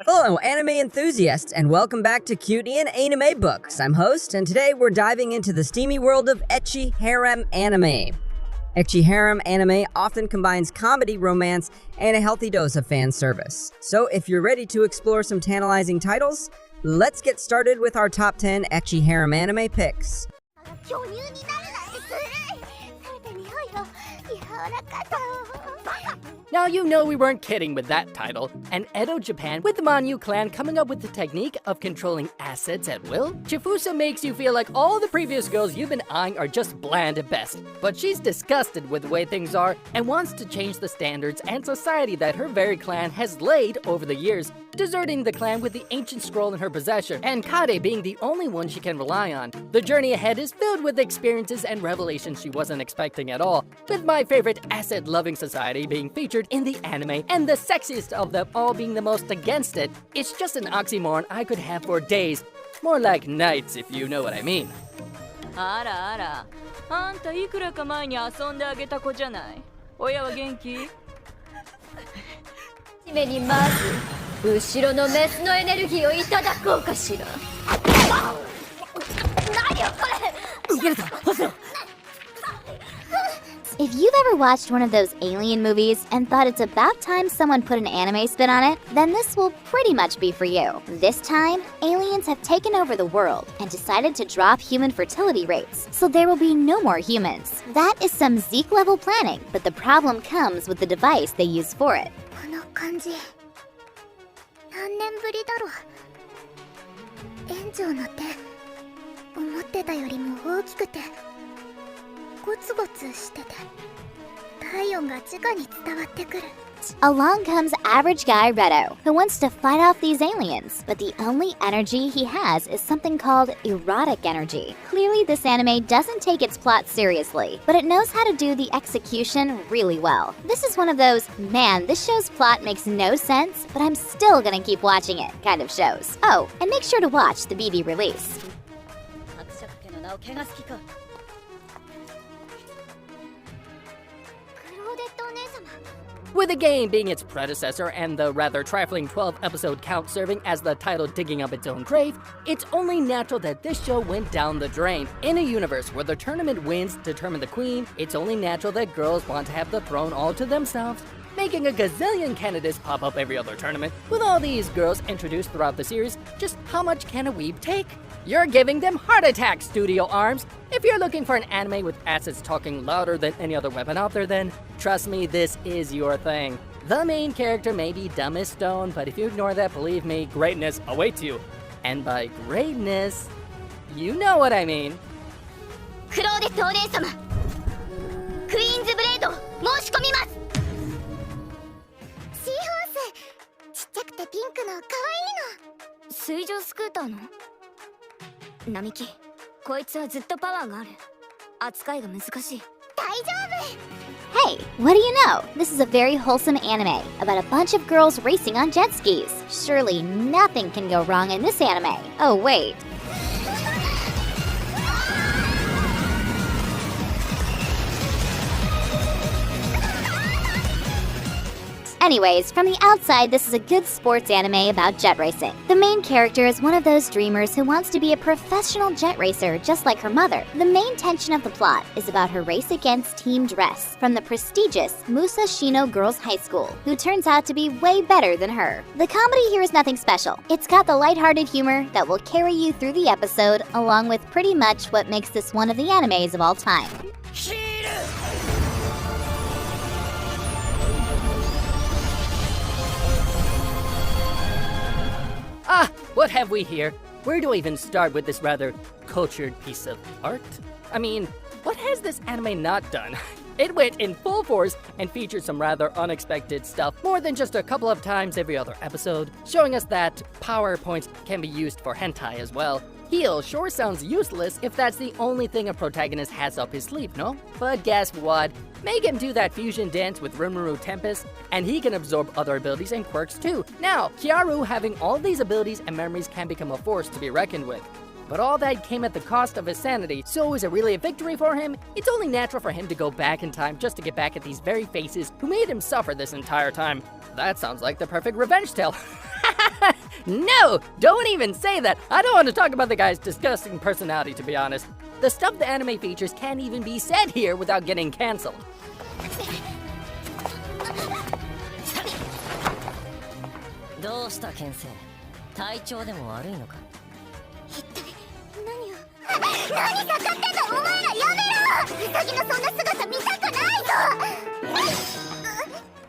Hello, anime enthusiasts, and welcome back to Cuteeanimebook. I'm host, and today we're diving into the steamy world of ecchi harem anime. Ecchi harem anime often combines comedy, romance, and a healthy dose of fan service. So if you're ready to explore some tantalizing titles, let's get started with our top 10 ecchi harem anime picks. Now you know we weren't kidding with that title. And Edo, Japan, with the Manyu clan coming up with the technique of controlling assets at will, Chifusa makes you feel like all the previous girls you've been eyeing are just bland at best. But she's disgusted with the way things are and wants to change the standards and society that her very clan has laid over the years, deserting the clan with the ancient scroll in her possession, and Kade being the only one she can rely on. The journey ahead is filled with experiences and revelations she wasn't expecting at all, with my favorite asset-loving society being featured in the anime, and the sexiest of them all being the most against it. It's just an oxymoron I could have for days. More like nights, if you know what I mean. あらあら、あんたいくらか前に遊んであげた子じゃない。親は元気？はじめにまず後ろのメスのエネルギーをいただこうかしら。何よこれ。逃げるぞ、干せよ。If you've ever watched one of those alien movies and thought it's about time someone put an anime spin on it, then this will pretty much be for you. This time, aliens have taken over the world and decided to drop human fertility rates, so there will be no more humans. That is some Zeke-level planning, but the problem comes with the device they use for it. この感じ何年ぶりだろう。炎上の手思ってたよりも大きくてゴツゴツしてて体温が直に伝わってくる。 Along comes average guy Redo, who wants to fight off these aliens, but the only energy he has is something called erotic energy. Clearly this anime doesn't take its plot seriously, but it knows how to do the execution really well. This is one of those, man, this show's plot makes no sense, but I'm still gonna keep watching it kind of shows. Oh, and make sure to watch the BD release. With the game being its predecessor and the rather trifling 12-episode count serving as the title digging up its own grave, it's only natural that this show went down the drain. In a universe where the tournament wins determine the queen, it's only natural that girls want to have the throne all to themselves, making a gazillion candidates pop up every other tournament. With all these girls introduced throughout the series, just how much can a weeb take? You're giving them heart attacks, Studio Arms! If you're looking for an anime with assets talking louder than any other weapon out there, then trust me, this is your thing. The main character may be dumb as stone, but if you ignore that, believe me, greatness awaits you. And by greatness, you know what I mean. クローデットお姉様クイーンズブレード申し込みます。シーホースちっちゃくてピンクの可愛いの。水上スクーターの並木こいつはずっとパワーがある。扱いが難しい。大丈夫。 Hey, what do you know? This is a very wholesome anime about a bunch of girls racing on jet skis. Surely nothing can go wrong in this anime. Oh wait. Anyways, from the outside, this is a good sports anime about jet racing. The main character is one of those dreamers who wants to be a professional jet racer just like her mother. The main tension of the plot is about her race against Team Dress from the prestigious Musashino Girls High School, who turns out to be way better than her. The comedy here is nothing special. It's got the lighthearted humor that will carry you through the episode, along with pretty much what makes this one of the animes of all time. Ah, what have we here? Where do I even start with this rather cultured piece of art? I mean, what has this anime not done? It went in full force and featured some rather unexpected stuff more than just a couple of times every other episode, showing us that PowerPoint can be used for hentai as well. Heal sure sounds useless if that's the only thing a protagonist has up his sleeve, no? But guess what? Make him do that fusion dance with Rimuru Tempest, and he can absorb other abilities and quirks too. Now, Kiaru having all these abilities and memories can become a force to be reckoned with. But all that came at the cost of his sanity, so is it really a victory for him? It's only natural for him to go back in time just to get back at these very faces who made him suffer this entire time. That sounds like the perfect revenge tale. No! Don't even say that! I don't want to talk about the guy's disgusting personality, to be honest. The stuff the anime features can't even be said here without getting cancelled. どうした先生体調でも悪いのか一体何を何かかってんだお前らやめろウサギのそんな姿見たくないぞ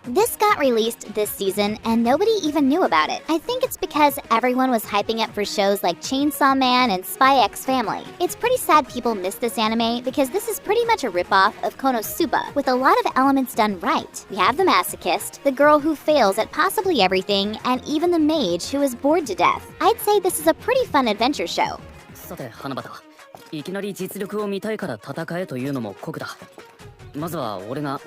This got released this season, and nobody even knew about it. I think it's because everyone was hyping it for shows like Chainsaw Man and Spy X Family. It's pretty sad people missed this anime because this is pretty much a ripoff of Konosuba, with a lot of elements done right. We have the masochist, the girl who fails at possibly everything, and even the mage who is bored to death. I'd say this is a pretty fun adventure show. さて花畑いきなり実力を見たいから戦えというのも酷だまずは俺が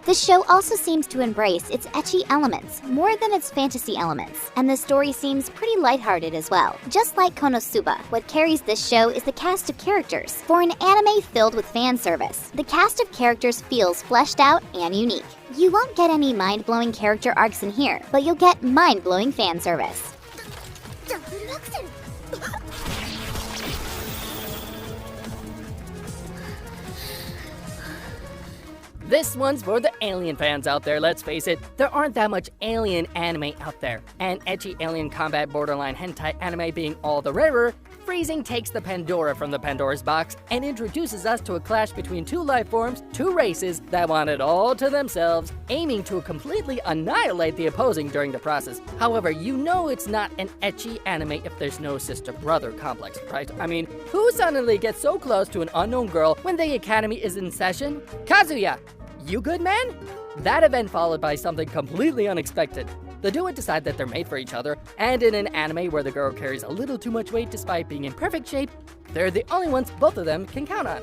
The show also seems to embrace its ecchi elements more than its fantasy elements, and the story seems pretty lighthearted as well. Just like Konosuba, what carries this show is the cast of characters. For an anime filled with fan service, the cast of characters feels fleshed out and unique. You won't get any mind-blowing character arcs in here, but you'll get mind-blowing fan service. ダブルアクセル This one's for the alien fans out there, let's face it. There aren't that much alien anime out there. And ecchi alien combat borderline hentai anime being all the rarer, Freezing takes the Pandora from the Pandora's box and introduces us to a clash between two life forms, two races that want it all to themselves, aiming to completely annihilate the opposing during the process. However, you know it's not an ecchi anime if there's no sister-brother complex, right? I mean, who suddenly gets so close to an unknown girl when the academy is in session? Kazuya! You good, man? That event followed by something completely unexpected. The duo decide that they're made for each other, and in an anime where the girl carries a little too much weight despite being in perfect shape, they're the only ones both of them can count on.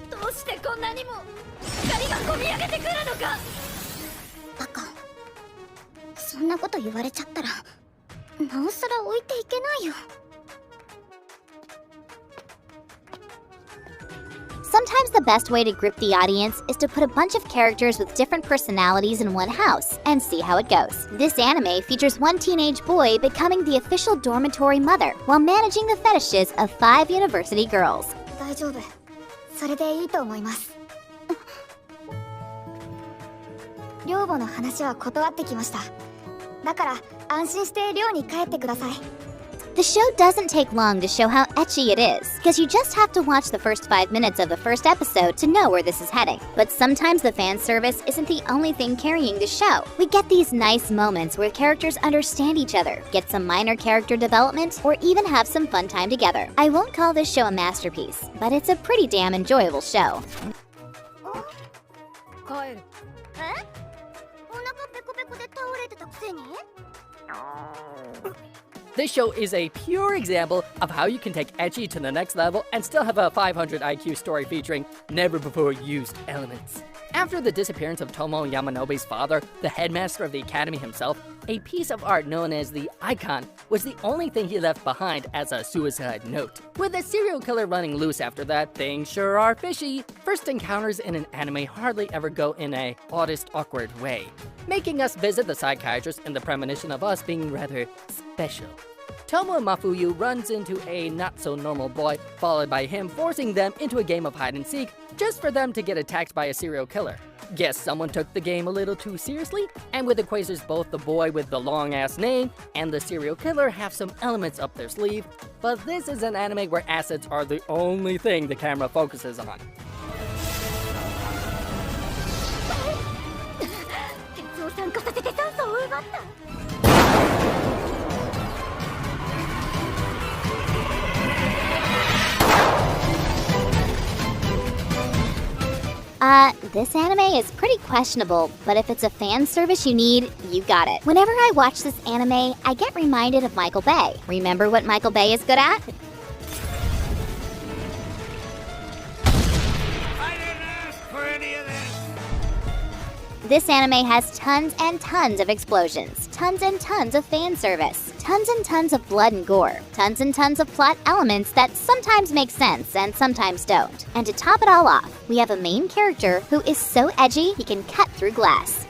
どうしてこんなにも光がこみ上げてくるのかバカそんなこと言われちゃったらなおさら置いていけないよ Sometimes the best way to grip the audience is to put a bunch of characters with different personalities in one house and see how it goes. This anime features one teenage boy becoming the official dormitory mother while managing the fetishes of 5 university girls. 大丈夫それでいいと思います寮母の話は断ってきましただから安心して寮に帰ってください The show doesn't take long to show how ecchi it is, because you just have to watch the first 5 minutes of the first episode to know where this is heading. But sometimes the fan service isn't the only thing carrying the show. We get these nice moments where characters understand each other, get some minor character development, or even have some fun time together. I won't call this show a masterpiece, but it's a pretty damn enjoyable show. 帰るえお腹ペコペコで倒れてたくせに This show is a pure example of how you can take ecchi to the next level and still have a 500 IQ story featuring never-before-used elements. After the disappearance of Tomo Yamanobe's father, the headmaster of the academy himself, a piece of art known as the icon was the only thing he left behind as a suicide note. With a serial killer running loose after that, things sure are fishy. First encounters in an anime hardly ever go in a oddest awkward way, making us visit the psychiatrist in the premonition of us being rather special. Tomo Mafuyu runs into a not-so-normal boy, followed by him forcing them into a game of hide-and-seek just for them to get attacked by a serial killer. Guess someone took the game a little too seriously? And with Equazers, both the boy with the long-ass name and the serial killer have some elements up their sleeve, but this is an anime where assets are the only thing the camera focuses on. 鉄を酸化させて酸素を奪った This anime is pretty questionable, but if it's a fan service you need, you got it. Whenever I watch this anime, I get reminded of Michael Bay. Remember what Michael Bay is good at? This anime has tons and tons of explosions, tons and tons of fan service, tons and tons of blood and gore, tons and tons of plot elements that sometimes make sense and sometimes don't. And to top it all off, we have a main character who is so edgy he can cut through glass.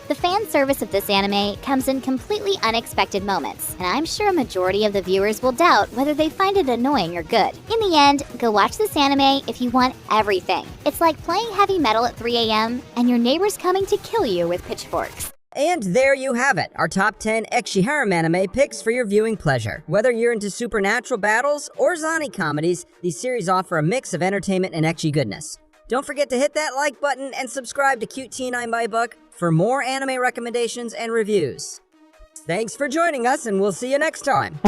The fan service of this anime comes in completely unexpected moments, and I'm sure a majority of the viewers will doubt whether they find it annoying or good. In the end, go watch this anime if you want everything. It's like playing heavy metal at 3 a.m. and your neighbor's coming to kill you with pitchforks. And there you have it, our top 10 Ecchi Harem anime picks for your viewing pleasure. Whether you're into supernatural battles or Zani comedies, these series offer a mix of entertainment and Ecchi goodness. Don't forget to hit that like button and subscribe to Cuteeanimebook for more anime recommendations and reviews. Thanks for joining us, and we'll see you next time.